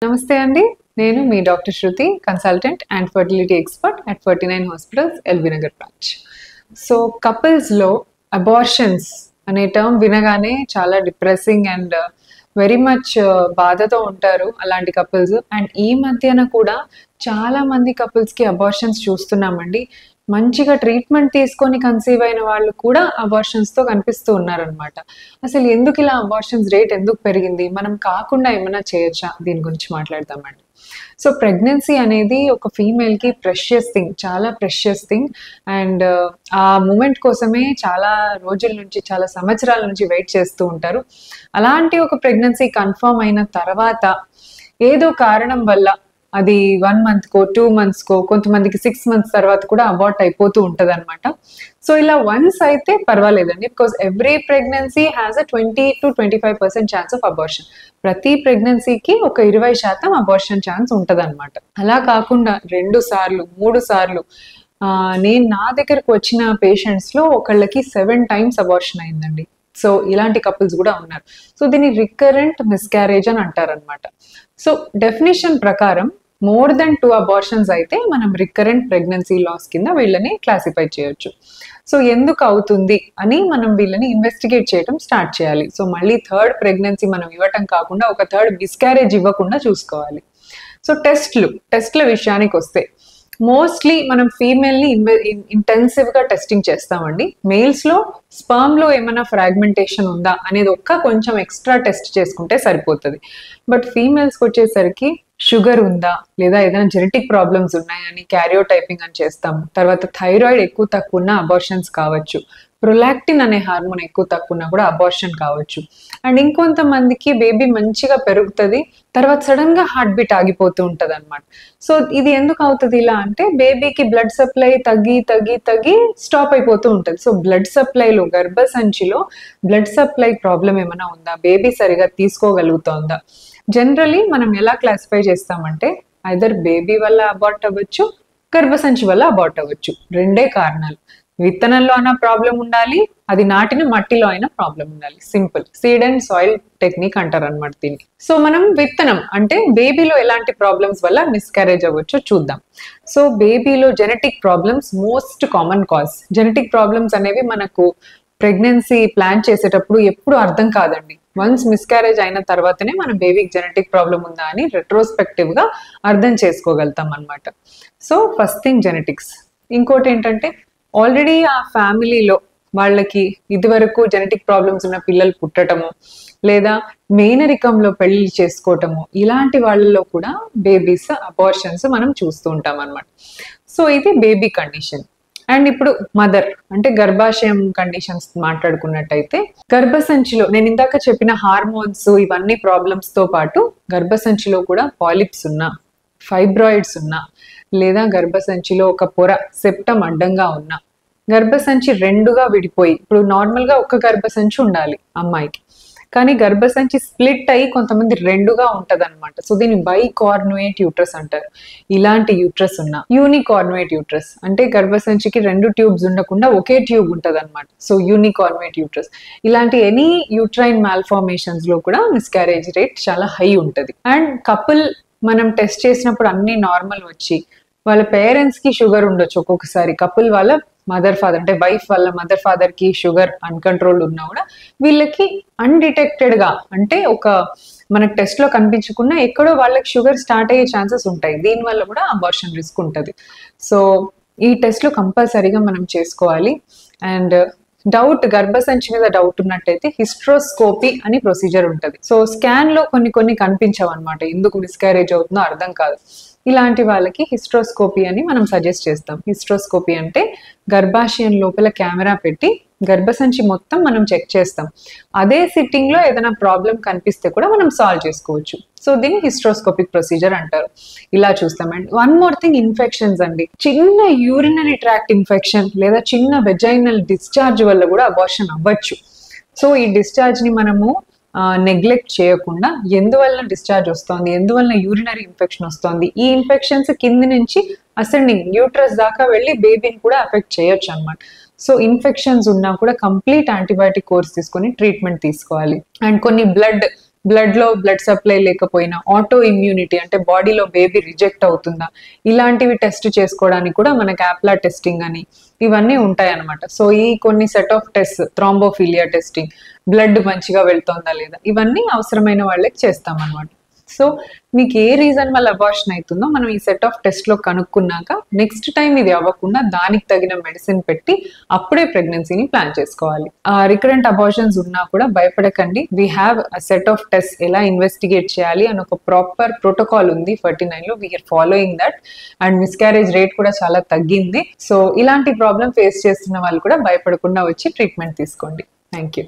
నమస్తే అండి. నేను మీ doctor Shruti, consultant and fertility expert at 49 hospitals, LB Nagar branch. So కపుల్స్‌లో అబార్షన్స్ అనే టర్మ్ వినగానే చాలా డిప్రెసింగ్ అండ్ వెరీ మచ్ బాధతో ఉంటారు అలాంటి కపుల్స్. అండ్ ఈ మధ్యన కూడా చాలా మంది కపుల్స్‌కి అబార్షన్స్ చూస్తున్నామండి. మంచిగా ట్రీట్మెంట్ తీసుకొని కన్సీవ్ అయిన వాళ్ళు కూడా అబార్షన్స్‌తో కనిపిస్తూ ఉన్నారనమాట. అసలు ఎందుకు ఇలా అబార్షన్స్ రేట్ ఎందుకు పెరిగింది? మనం కాకుండా ఏమైనా చేయొచ్చా? దీని గురించి మాట్లాడదామండి. సో ప్రెగ్నెన్సీ అనేది ఒక ఫీమేల్‌కి ప్రెషియస్ థింగ్. చాలా ప్రెషియస్ థింగ్. అండ్ ఆ మూమెంట్ కోసమే చాలా రోజుల నుంచి, చాలా సంవత్సరాల నుంచి వెయిట్ చేస్తూ ఉంటారు. అలాంటి ఒక ప్రెగ్నెన్సీ కన్ఫర్మ్ అయిన తర్వాత ఏదో కారణం వల్ల అది 1 మంత్‌కో, 2 మంత్స్‌కో, కొంతమందికి 6 మంత్స్ తర్వాత కూడా అబార్ట్ అయిపోతూ ఉంటదనమాట. సో ఇలా వన్స్ అయితే పర్వాలేదండి. Because every pregnancy has a 20-25% chance of abortion. ప్రతి ప్రెగ్నెన్సీకి ఒక 20% అబార్షన్ ఛాన్స్ ఉంటదనమాట. అలా కాకుండా 2 సార్లు, 3 సార్లు నేను నా దగ్గరకు వచ్చిన పేషెంట్స్‌లో ఒకళ్ళకి 7 టైమ్స్ అబార్షన్ అయిందండి. సో ఇలాంటి కపుల్స్ కూడా ఉన్నారు. సో దీన్ని రికరెంట్ మిస్క్యారేజ్ అని అంటారనమాట. సో డెఫినిషన్ ప్రకారం మోర్ దెన్ 2 అబార్షన్స్ అయితే మనం రికరెంట్ ప్రెగ్నెన్సీ లాస్ కింద వీళ్ళని క్లాసిఫై చేయొచ్చు. సో ఎందుకు అవుతుంది అని మనం వీళ్ళని ఇన్వెస్టిగేట్ చేయడం స్టార్ట్ చేయాలి. సో మళ్ళీ థర్డ్ ప్రెగ్నెన్సీ మనం ఇవ్వటం కాకుండా ఒక థర్డ్ మిస్క్యారేజ్ ఇవ్వకుండా చూసుకోవాలి. సో టెస్ట్ల విషయానికి వస్తే మోస్ట్లీ మనం ఫీమేల్ని ఇంటెన్సివ్గా టెస్టింగ్ చేస్తామండి. మేల్స్లో స్పర్మ్లో ఏమైనా ఫ్రాగ్మెంటేషన్ ఉందా అనేది కొంచెం ఎక్స్ట్రా టెస్ట్ చేసుకుంటే సరిపోతుంది. బట్ ఫీమేల్స్కి వచ్చేసరికి షుగర్ ఉందా, లేదా ఏదైనా జెనెటిక్ ప్రాబ్లమ్స్ ఉన్నాయని క్యారియోటైపింగ్ అని చేస్తాము. తర్వాత థైరాయిడ్ ఎక్కువ తక్కువ ఉన్న అబార్షన్స్ కావచ్చు. ప్రొలాక్టిన్ అనే హార్మోన్ ఎక్కువ తక్కువ ఉన్నా కూడా అబార్షన్ కావచ్చు. అండ్ ఇంకొంతమందికి బేబీ మంచిగా పెరుగుతుంది, తర్వాత సడన్ గా హార్ట్ బీట్ ఆగిపోతూ ఉంటది అనమాట. సో ఇది ఎందుకు అవుతుంది ఇలా అంటే బేబీకి బ్లడ్ సప్లై తగ్గి స్టాప్ అయిపోతూ ఉంటుంది. సో బ్లడ్ సప్లైలో, గర్భసంచిలో బ్లడ్ సప్లై ప్రాబ్లం ఏమైనా ఉందా, బేబీ సరిగా తీసుకోగలుగుతోందా? జనరలీ మనం ఎలా క్లాసిఫై చేస్తామంటే ఐదర్ బేబీ వల్ల అబార్ట్ అవ్వచ్చు, గర్భసంచి వల్ల అబార్ట్ అవ్వచ్చు. రెండే కారణాలు. విత్తనంలో అయినా ప్రాబ్లం ఉండాలి, అది నాటిన మట్టిలో అయినా ప్రాబ్లం ఉండాలి. Simple. Seed and soil technique అంటారు అనమాట దీన్ని. సో మనం విత్తనం అంటే బేబీలో ఎలాంటి ప్రాబ్లమ్స్ వల్ల మిస్క్యారేజ్ అవ్వచ్చో చూద్దాం. సో బేబీలో genetic problems most common cause. Genetic problems అనేవి మనకు ప్రెగ్నెన్సీ ప్లాన్ చేసేటప్పుడు ఎప్పుడు అర్థం కాదండి. వన్స్ మిస్క్యారేజ్ అయిన తర్వాతనే మన బేబీకి జెనెటిక్ ప్రాబ్లం ఉందా అని రెట్రోస్పెక్టివ్ గా అర్థం చేసుకోగలుగుతాం అనమాట. So first thing genetics. ఇంకోటి ఏంటంటే ఆల్రెడీ ఆ ఫ్యామిలీలో వాళ్ళకి ఇదివరకు జెనెటిక్ ప్రాబ్లమ్స్ ఉన్న పిల్లలు పుట్టటము, లేదా మేనరికంలో పెళ్లి చేసుకోవటము, ఇలాంటి వాళ్ళలో కూడా బేబీస్ అబార్షన్స్ మనం చూస్తూ ఉంటాం అనమాట. సో ఇది బేబీ కండిషన్. అండ్ ఇప్పుడు మదర్ అంటే గర్భాశయం కండిషన్స్ మాట్లాడుకున్నట్టయితే గర్భసంచిలో నేను ఇందాక చెప్పిన హార్మోన్స్ ఇవన్నీ ప్రాబ్లమ్స్ తో పాటు గర్భసంచిలో కూడా పాలిప్స్ ఉన్నా, ఫైబ్రాయిడ్స్ ఉన్నా, లేదా గర్భసంచిలో ఒక పొర సెప్టమ్ అడ్డంగా ఉన్నా, గర్భసంచి రెండుగా విడిపోయి, ఇప్పుడు నార్మల్గా ఒక గర్భసంచి ఉండాలి అమ్మాయికి, కానీ గర్భసంచి స్ప్లిట్ అయ్యి కొంతమంది రెండుగా ఉంటది అనమాట. సో దీన్ని బైకార్నుయేట్ యూట్రస్ అంటారు. ఇలాంటి యూట్రస్ ఉన్నా, యూనికార్నుయేట్ యూట్రస్ అంటే గర్భసంచికి 2 ట్యూబ్స్ ఉండకుండా ఒకే ట్యూబ్ ఉంటది అనమాట. So unicornuate uterus. ఇలాంటి ఎనీ యూట్రైన్ మాల్ఫార్మేషన్స్ లో కూడా మిస్క్యారేజ్ రేట్ చాలా హై ఉంటది. అండ్ కపుల్ మనం టెస్ట్ చేసినప్పుడు అన్ని నార్మల్ వచ్చి వాళ్ళ పేరెంట్స్ కి షుగర్ ఉండొచ్చు. ఒక్కొక్కసారి కపుల్ వాళ్ళ మదర్ ఫాదర్ అంటే వైఫ్ వాళ్ళ మదర్ ఫాదర్ కి షుగర్ అన్కంట్రోల్డ్ ఉన్నా కూడా వీళ్ళకి అన్డిటెక్టెడ్ గా అంటే మనకు టెస్ట్ లో కనిపించకుండా ఎక్కడో వాళ్ళకి షుగర్ స్టార్ట్ అయ్యే ఛాన్సెస్ ఉంటాయి. దీనివల్ల కూడా అబార్షన్ రిస్క్ ఉంటుంది. సో ఈ టెస్ట్ లో కంపల్సరీగా మనం చేసుకోవాలి. అండ్ గర్భసంచి మీద డౌట్ ఉన్నట్టయితే హిస్ట్రోస్కోపీ అని ప్రొసీజర్ ఉంటుంది. సో స్కాన్ లో కొన్ని కనిపించవు అనమాట, ఎందుకు మిస్క్యారేజ్ అవుతుందో అర్థం కాదు. ఇలాంటి వాళ్ళకి హిస్ట్రోస్కోపీ అని మనం సజెస్ట్ చేస్తాం. హిస్ట్రోస్కోపీ అంటే గర్భాశయం లోపల కెమెరా పెట్టి గర్భసంచి మొత్తం మనం చెక్ చేస్తాం. అదే సిట్టింగ్ లో ఏదైనా ప్రాబ్లం కనిపిస్తే కూడా మనం సాల్వ్ చేసుకోవచ్చు. సో దీన్ని హిస్ట్రోస్కోపిక్ ప్రొసీజర్ అంటారు. ఇలా చూస్తామండి. వన్ మోర్ థింగ్, ఇన్ఫెక్షన్స్ అండి. చిన్న యూరినరీ ట్రాక్ట్ ఇన్ఫెక్షన్ లేదా చిన్న వెజైనల్ డిశ్చార్జ్ వల్ల కూడా అబార్షన్ అవ్వచ్చు. సో ఈ డిశ్చార్జ్ ని మనము నెగ్లెక్ట్ చేయకుండా ఎందువల్ల డిశ్చార్జ్ వస్తుంది, ఎందువల్ల యూరినరీ ఇన్ఫెక్షన్ వస్తుంది, ఈ ఇన్ఫెక్షన్స్ కింది నుంచి అసెండింగ్ యూట్రస్ దాకా వెళ్ళి బేబీని కూడా అఫెక్ట్ చేయొచ్చు అనమాట. సో ఇన్ఫెక్షన్స్ ఉన్నా కూడా కంప్లీట్ యాంటీబయాటిక్ కోర్స్ తీసుకొని ట్రీట్మెంట్ తీసుకోవాలి. అండ్ కొన్ని బ్లడ్ బ్లడ్ లో బ్లడ్ సప్లై లేకపోయినా, ఆటో ఇమ్యూనిటీ అంటే బాడీలో బేబీ రిజెక్ట్ అవుతుందా, ఇలాంటివి టెస్ట్ చేసుకోవడానికి కూడా మనకి యాప్లా టెస్టింగ్ అని ఇవన్నీ ఉంటాయి అనమాట. సో ఈ కొన్ని set of test, thrombophilia testing, blood మంచిగా వెళ్తుందా లేదా, ఇవన్నీ అవసరమైన వాళ్ళకి చేస్తాం అనమాట. సో మీకు ఏ రీజన్ వల్ల అబార్షన్ అవుతుందో మనం ఈ సెట్ ఆఫ్ టెస్ట్ లో కనుక్కున్నాక నెక్స్ట్ టైం ఇది అవ్వకుండా దానికి తగిన మెడిసిన్ పెట్టి అప్పుడే ప్రెగ్నెన్సీని ప్లాన్ చేసుకోవాలి. రికరెంట్ అబార్షన్స్ ఉన్నా కూడా భయపడకండి. We have a set of test ఎలా ఇన్వెస్టిగేట్ చేయాలి అని ఒక ప్రాపర్ ప్రోటోకాల్ ఉంది 49 లో. We are following that and miscarriage rate కూడా చాలా తగ్గింది. సో ఇలాంటి ప్రాబ్లం ఫేస్ చేస్తున్న వాళ్ళు కూడా భయపడకుండా వచ్చి ట్రీట్మెంట్ తీసుకోండి. Thank you.